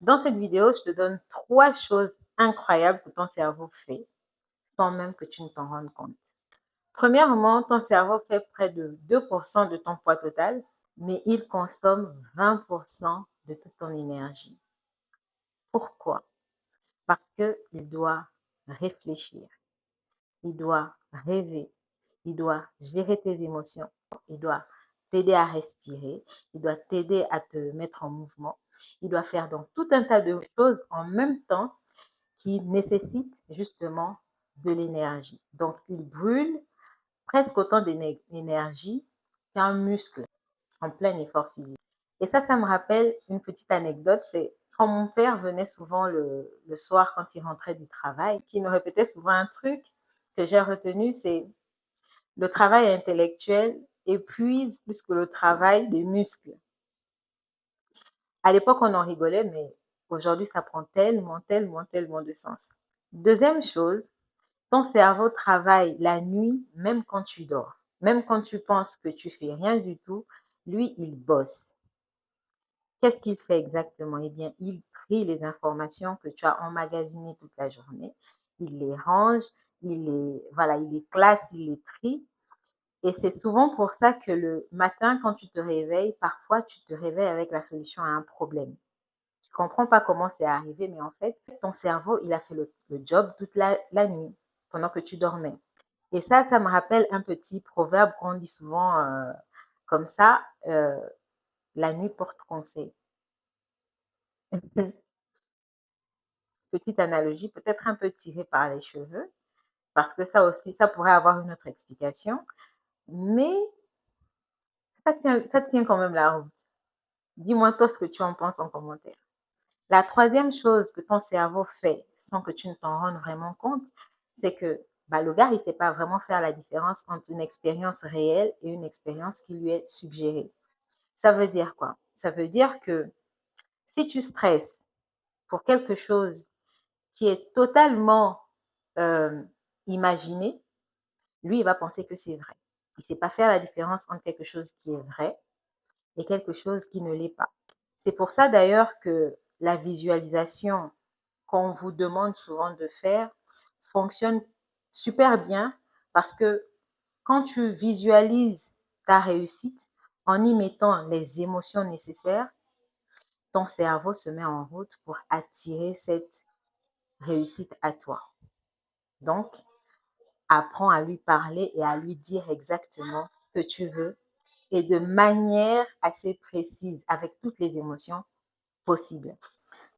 Dans cette vidéo, je te donne 3 choses incroyables que ton cerveau fait sans même que tu ne t'en rendes compte. Premièrement, ton cerveau fait près de 2% de ton poids total, mais il consomme 20% de toute ton énergie. Pourquoi? Parce qu'il doit réfléchir, il doit rêver, il doit gérer tes émotions, il doit t'aider à respirer, il doit t'aider à te mettre en mouvement, il doit faire donc tout un tas de choses en même temps qui nécessitent justement de l'énergie. Donc, il brûle presque autant d'énergie qu'un muscle en plein effort physique. Et ça me rappelle une petite anecdote, c'est quand mon père venait souvent le soir quand il rentrait du travail, qui nous répétait souvent un truc que j'ai retenu, c'est le travail intellectuel épuise plus que le travail des muscles. À l'époque, on en rigolait, mais aujourd'hui, ça prend tellement, tellement, tellement de sens. Deuxième chose, ton cerveau travaille la nuit même quand tu dors. Même quand tu penses que tu fais rien du tout, lui, il bosse. Qu'est-ce qu'il fait exactement? Eh bien, il trie les informations que tu as emmagasinées toute la journée. Il les range, voilà, il les classe, il les trie. Et c'est souvent pour ça que le matin, quand tu te réveilles, parfois tu te réveilles avec la solution à un problème. Tu ne comprends pas comment c'est arrivé, mais en fait, ton cerveau, il a fait le job toute la nuit, pendant que tu dormais. Et ça me rappelle un petit proverbe qu'on dit souvent comme ça, la nuit porte conseil. Petite analogie, peut-être un peu tirée par les cheveux, parce que ça aussi, ça pourrait avoir une autre explication, mais ça tient quand même la route. Dis-moi toi ce que tu en penses en commentaire. La troisième chose que ton cerveau fait sans que tu ne t'en rendes vraiment compte, c'est que le gars, il ne sait pas vraiment faire la différence entre une expérience réelle et une expérience qui lui est suggérée. Ça veut dire quoi? Ça veut dire que si tu stresses pour quelque chose qui est totalement euh, imaginé, lui, il va penser que c'est vrai. Il ne sait pas faire la différence entre quelque chose qui est vrai et quelque chose qui ne l'est pas. C'est pour ça d'ailleurs que la visualisation qu'on vous demande souvent de faire fonctionne super bien parce que quand tu visualises ta réussite en y mettant les émotions nécessaires, ton cerveau se met en route pour attirer cette réussite à toi. Donc, apprends à lui parler et à lui dire exactement ce que tu veux et de manière assez précise, avec toutes les émotions possibles.